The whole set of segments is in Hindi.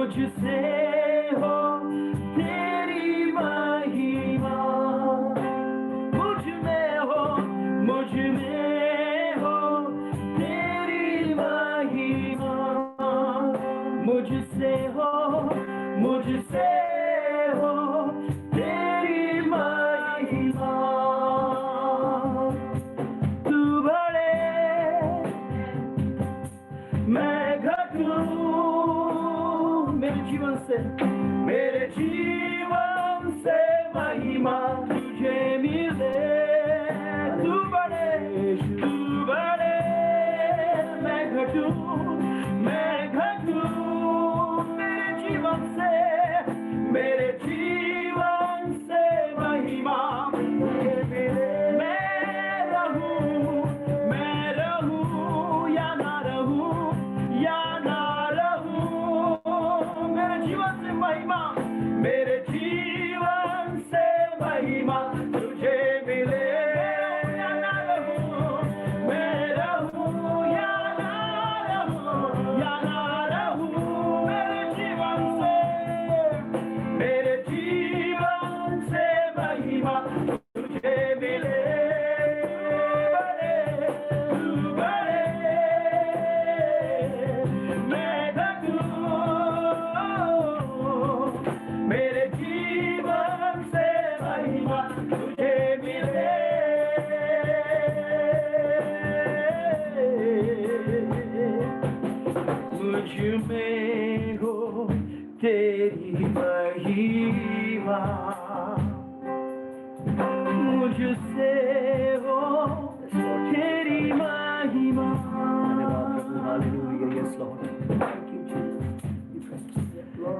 मुझसे हो तेरी महिमा, मुझ में हो तेरी महिमा, मुझसे हो तेरी महिमा। तू बढ़े मैं घटूं, मेरे जीवन से महिमा तुझे मिले। तू बढ़े मैं घटूं, मेरे जीवन से महिमा तुझे मिले। मैं रहूं या ना रहूं, मेरे जीवन से महिमा, मेरे जीवन से महिमा तुझे मिले। या ना रहूं, मैं रहूं या ना रहूं, मेरे जीवन से महिमा तुझे मिले। तू बढ़े मैं घटूं, मेरे जीवन से महिमा तुझे मिले। मुझ में हो तेरी महिमा, मुझसे हो तेरी महिमा।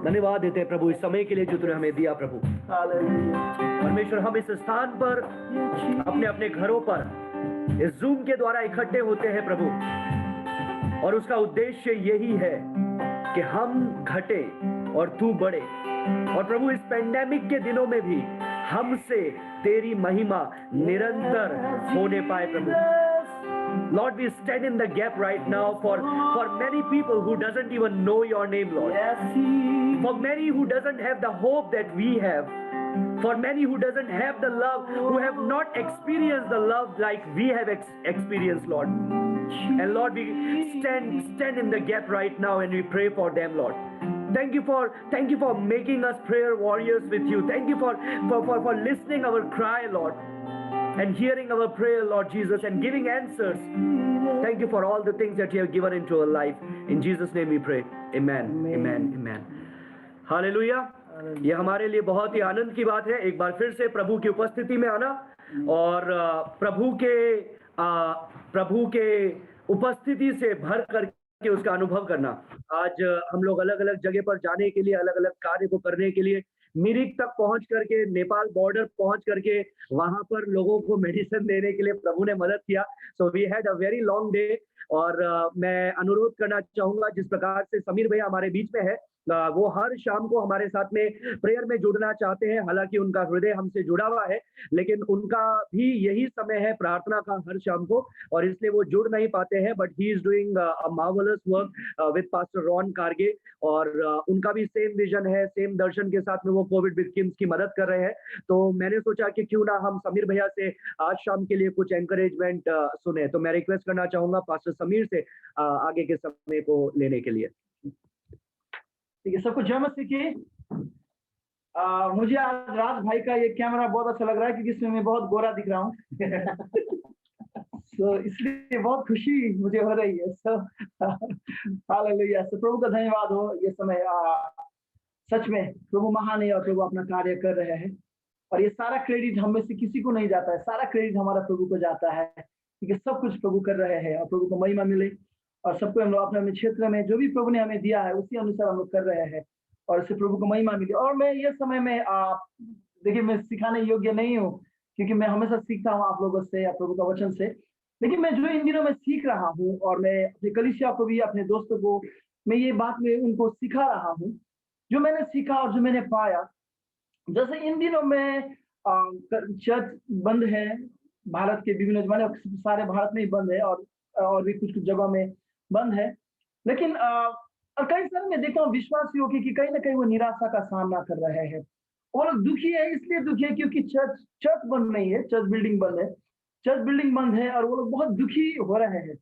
धन्यवाद देते हैं प्रभु इस समय के लिए जो तूने हमें दिया प्रभु। परमेश्वर, हम इस स्थान पर अपने अपने घरों पर इस जूम के द्वारा इकट्ठे होते हैं प्रभु, और उसका उद्देश्य यही है कि हम घटे और तू बढ़े। और प्रभु इस पेंडेमिक के दिनों में भी हमसे तेरी महिमा निरंतर होने पाए प्रभु। Lord, we stand in the gap right now for many people who doesn't even know your name, Lord. For many who doesn't have the hope that we have. For many who doesn't have the love, who have not experienced the love like we have experienced, Lord. And Lord, we stand in the gap right now and we pray for them, Lord. Thank you for making us prayer warriors with you. Thank you for listening our cry, Lord, and hearing our prayer, Lord Jesus, and giving answers. Thank you for all the things that you have given into our life. In Jesus' name we pray. Amen. Amen. Amen. Hallelujah. ये हमारे लिए बहुत ही आनंद की बात है एक बार फिर से प्रभु की उपस्थिति में आना और प्रभु के उपस्थिति से भर करके उसका अनुभव करना। आज हम लोग अलग अलग जगह पर जाने के लिए, अलग अलग कार्य को करने के लिए मिरिक तक पहुंच करके, नेपाल बॉर्डर पहुंच करके वहां पर लोगों को मेडिसिन देने के लिए प्रभु ने मदद किया। So we had a very long day. और मैं अनुरोध करना चाहूंगा, जिस प्रकार से समीर भैया हमारे बीच में है, वो हर शाम को हमारे साथ में प्रेयर में जुड़ना चाहते हैं। हालांकि उनका हृदय हमसे जुड़ा हुआ है, लेकिन उनका भी यही समय है प्रार्थना का हर शाम को, और इसलिए वो जुड़ नहीं पाते हैं। But he is doing a marvellous work with pastor Ron Karge, और उनका भी सेम विजन है, सेम दर्शन के साथ में वो कोविड विक्टिम्स की मदद कर रहे हैं। तो मैंने सोचा कि क्यों ना हम समीर भैया से आज शाम के लिए कुछ एनकरेजमेंट सुने। तो मैं रिक्वेस्ट करना चाहूंगा पास्टर समीर से आगे के समय को लेने के लिए। ठीक है, सबको जय मसीह की। मुझे आज राज भाई का ये कैमरा बहुत अच्छा लग रहा है क्योंकि इसमें मैं बहुत गोरा दिख रहा हूँ। तो इसलिए बहुत खुशी मुझे हो रही है। हालेलुया। प्रभु का धन्यवाद हो। ये समय सच में प्रभु महान है और प्रभु अपना कार्य कर रहे हैं, और ये सारा क्रेडिट हम में से किसी को नहीं जाता है, सारा क्रेडिट हमारा प्रभु को जाता है, क्योंकि सब कुछ प्रभु कर रहे हैं। और प्रभु को महिमा मिले, और सबको हम लोग अपने अपने क्षेत्र में जो भी प्रभु ने हमें दिया है उसी अनुसार हम लोग कर रहे हैं, और इससे प्रभु को महिमा मिले। और मैं ये समय में देखिए, मैं सिखाने योग्य नहीं हूँ क्योंकि मैं हमेशा सीखता हूँ आप लोगों से या प्रभु का वचन से, लेकिन मैं जो इन दिनों में सीख रहा हूँ, और मैं अपने कलीसिया को भी, अपने दोस्तों को मैं ये बात में उनको सिखा रहा हूँ जो मैंने सीखा और जो मैंने पाया। जैसे इन दिनों में चर्च बंद है, भारत के विभिन्न जगह, सारे भारत में ही बंद है, और भी कुछ जगह में बंद है। लेकिन और कई सारे मैं देखता हूँ विश्वासियों की कि कहीं ना कहीं वो निराशा का सामना कर रहे हैं। वो लोग दुखी है, इसलिए दुखी है क्योंकि चर्च चर्च बंद नहीं है, चर्च बिल्डिंग बंद है, चर्च बिल्डिंग बंद है और वो लोग बहुत दुखी हो रहे हैं।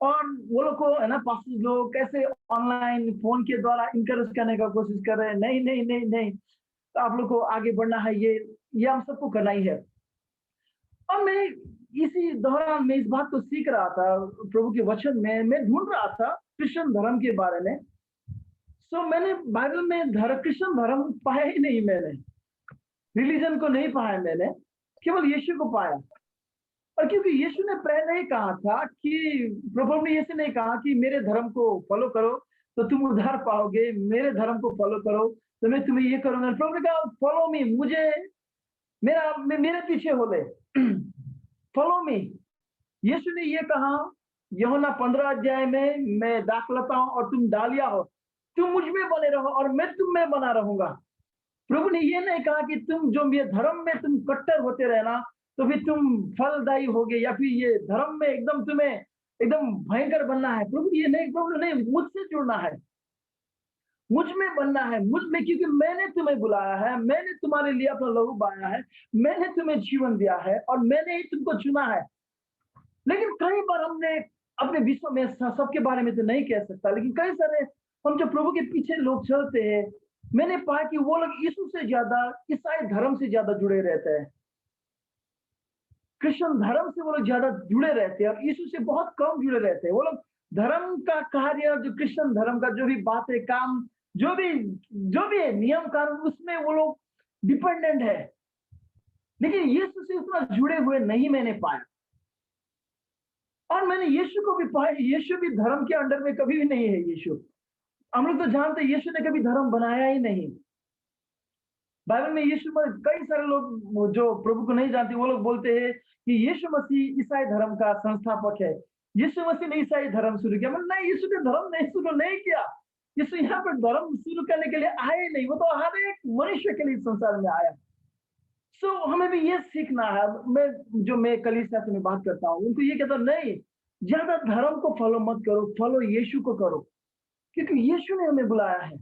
और वो लोग को है ना, पास्टर लोग कैसे ऑनलाइन फोन के द्वारा इंकरेज करने का कोशिश कर रहे हैं, नहीं नहीं नहीं नहीं, तो आप लोग को आगे बढ़ना है, ये हम सबको करना ही है। और मैं इसी दौरान मैं इस बात को सीख रहा था, प्रभु के वचन में मैं ढूंढ रहा था क्रिश्चियन धर्म के बारे में। सो मैंने बाइबल में क्रिश्चियन धर्म पाया ही नहीं, मैंने रिलीजन को नहीं पाया, मैंने केवल यीशु को पाया। और क्योंकि यीशु ने पहले ही कहा था कि प्रभु ने यीशु ने कहा कि मेरे धर्म को फॉलो करो तो तुम उद्धार पाओगे, मेरे धर्म को फॉलो करो तो मैं तुम्हें ये करूंगा। प्रभु ने कहा फॉलो मी, मुझे मेरे पीछे हो ले, फॉलो मी। यीशु ने ये कहा यूहन्ना 15 अध्याय में, मैं दाखलता हूं और तुम डालिया हो, तुम मुझ में बने रहो और मैं तुम में बना रहूंगा। प्रभु ने ये नहीं कहा कि तुम जो मेरे धर्म में तुम कट्टर होते रहना तो फिर तुम फलदायी होगे, या फिर ये धर्म में एकदम तुम्हें एकदम भयंकर बनना है। प्रभु ये नहीं, प्रभु नहीं, मुझसे जुड़ना है, मुझ में बनना है, मुझ में, क्योंकि मैंने तुम्हें बुलाया है, मैंने तुम्हारे लिए अपना लहू बहाया है, मैंने तुम्हें जीवन दिया है और मैंने ही तुमको चुना है। लेकिन कई बार हमने अपने विश्व में, सबके बारे में तो नहीं कह सकता, लेकिन कई सारे हम जो प्रभु के पीछे लोग चलते हैं, मैंने पाया कि वो लोग यीशु से ज्यादा ईसाई धर्म से ज्यादा जुड़े रहते हैं, क्रिश्चियन धर्म से वो लोग ज्यादा जुड़े रहते हैं और यीशु से बहुत कम जुड़े रहते हैं। वो लोग धर्म का कार्य, जो क्रिश्चियन धर्म का जो भी बातें, काम, जो भी है नियम कानून, उसमें वो लोग डिपेंडेंट है, लेकिन यीशु से उतना जुड़े हुए नहीं मैंने पाया। और मैंने यीशु को भी पाया, यीशु भी धर्म के अंडर में कभी भी नहीं है। यीशु, हम लोग तो जानते हैं यीशु ने कभी धर्म बनाया ही नहीं। बाइबल में यीशु में कई सारे लोग जो प्रभु को नहीं जानते, वो लोग बोलते हैं कि यीशु मसीह ईसाई धर्म का संस्थापक है, यीशु मसीह ने ईसाई धर्म शुरू किया। मतलब नहीं, यीशु ने धर्म नहीं शुरू नहीं किया, यीशु यहाँ पर धर्म शुरू करने के लिए आए नहीं, वो तो हर एक मनुष्य के लिए संसार में आया। सो हमें भी ये सीखना है। मैं कलीसिया से बात करता हूँ, उनको ये कहता नहीं, ज्यादा धर्म को फॉलो मत करो, फॉलो यीशु को करो, क्योंकि यीशु ने हमें बुलाया है।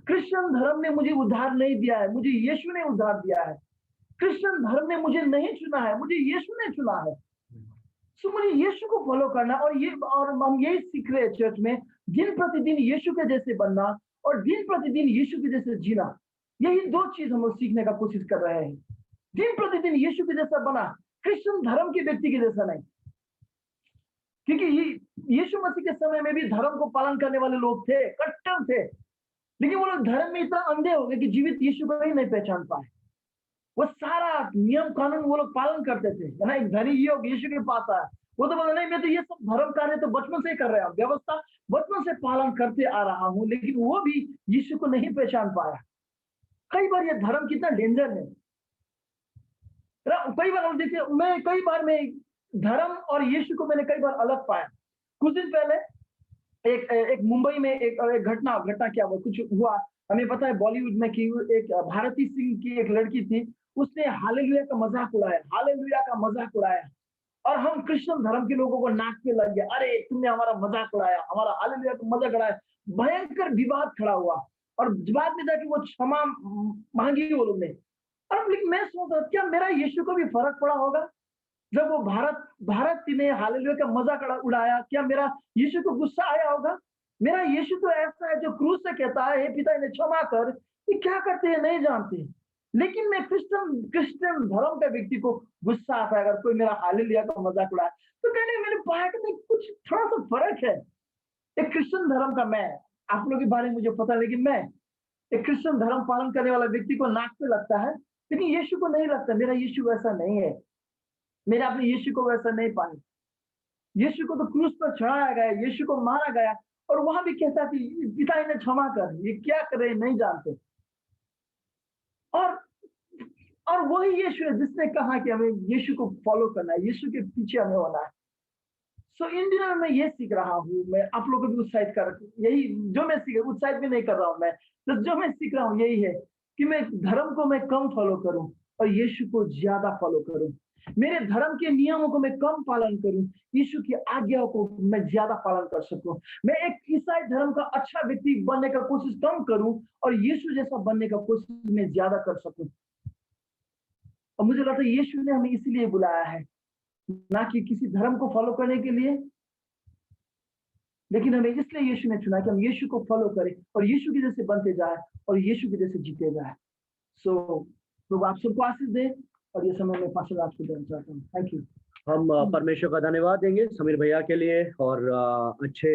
क्रिश्चियन धर्म ने मुझे उद्धार नहीं दिया है, मुझे यीशु ने उद्धार दिया है। क्रिश्चियन धर्म ने मुझे नहीं चुना है, मुझे यीशु ने चुना है। सो मुझे यीशु को फॉलो करना, और हम यही सीख रहे हैं चर्च में, दिन प्रतिदिन यीशु के जैसे बनना और दिन प्रतिदिन यीशु के जैसे जीना। यही दो चीज हम लोग सीखने का कोशिश कर रहे हैं। दिन प्रतिदिन यीशु के जैसा बना, क्रिश्चियन धर्म के व्यक्ति के जैसा नहीं, क्योंकि यीशु मसीह के समय में भी धर्म को पालन करने वाले लोग थे, कट्टर थे, लेकिन वो लोग धर्म में इतना अंधे हो गए कि जीवित यीशु को ही नहीं पहचान पाए। वो सारा नियम कानून वो लोग पालन करते थे, है ना। एक धनी योग यीशु के पास आया, वो तो बोला नहीं, मैं तो ये सब धर्म कार्य तो बचपन से ही कर रहा हूँ, व्यवस्था बचपन से पालन करते आ रहा हूँ, लेकिन वो भी यीशु को नहीं पहचान पाया। कई बार ये धर्म कितना डेंजर है। कई बार हम देखिए, कई बार धर्म और यीशु को मैंने कई बार अलग पाया। कुछ दिन पहले एक मुंबई में एक घटना क्या हुआ, कुछ हुआ, हमें पता है बॉलीवुड में कि एक भारती सिंह की एक लड़की थी, उसने हालेलुया का मजाक उड़ाया, हालेलुया का मजाक उड़ाया, और हम क्रिश्चियन धर्म के लोगों को नाक पे लग गया, अरे तुमने हमारा मजाक उड़ाया, हमारा हालेलुया का मजाक उड़ाया। भयंकर विवाद खड़ा हुआ और बाद में जाके वो क्षमा मांगी वो लोग ने। और लेकिन मैं सोचता, क्या मेरा यीशु को भी फर्क पड़ा होगा जब वो भारत ने हालेलुया का मजाक उड़ाया? क्या मेरा यीशु को गुस्सा आया होगा? मेरा यीशु तो ऐसा है जो क्रूस से कहता है, हे पिता इन्हें क्षमा कर, ये क्या करते हैं नहीं जानते। लेकिन मैं क्रिश्चियन धर्म का व्यक्ति को गुस्सा आता है अगर कोई मेरा हालेलुया का मजाक उड़ाए, तो कहने मेरे पाया कि कुछ थोड़ा सा फर्क है। एक क्रिश्चियन धर्म का मैं, आप लोगों के बारे में मुझे पता है, लेकिन मैं एक क्रिश्चियन धर्म पालन करने वाला व्यक्ति को नाक पे लगता है, लेकिन यीशु को नहीं लगता। मेरा यीशु वैसा नहीं है, मेरे अपने यीशु को वैसा नहीं पाए। यीशु को तो क्रूस पर चढ़ाया गया, यीशु को मारा गया, और वहां भी कहता कि पिता इन्हें क्षमा कर, ये क्या करे नहीं जानते। और वही यीशु है जिसने कहा कि हमें यीशु को फॉलो करना है, यीशु के पीछे हमें होना है। सो इन दिनों में ये सीख रहा हूँ, मैं आप लोगों को भी उत्साहित कर, यही जो मैं सीख, उत्साहित भी नहीं कर रहा हूँ मैं, तो जो मैं सीख रहा हूँ यही है कि मैं धर्म को मैं कम फॉलो करूँ और यीशु को ज्यादा फॉलो करूँ। मेरे धर्म के नियमों को मैं कम पालन करूं, यीशु की आज्ञाओं को मैं ज्यादा पालन कर सकूं। मैं एक ईसाई धर्म का अच्छा व्यक्ति बनने का कोशिश कम करूं और यीशु जैसा बनने का कोशिश मैं ज्यादा कर सकूं। और मुझे लगता है यीशु ने हमें इसीलिए बुलाया है, ना कि किसी धर्म को फॉलो करने के लिए, लेकिन हमें इसलिए यीशु ने चुना कि हम यीशु को फॉलो करें और यीशु के जैसे बनते जाए और यीशु के जैसे जीते जाए। सो प्रभु आप सबको आशीष दे और ये समय में पास्टर राज को देना चाहता हूँ। Thank you. हम परमेश्वर का धन्यवाद देंगे समीर भैया के लिए और अच्छे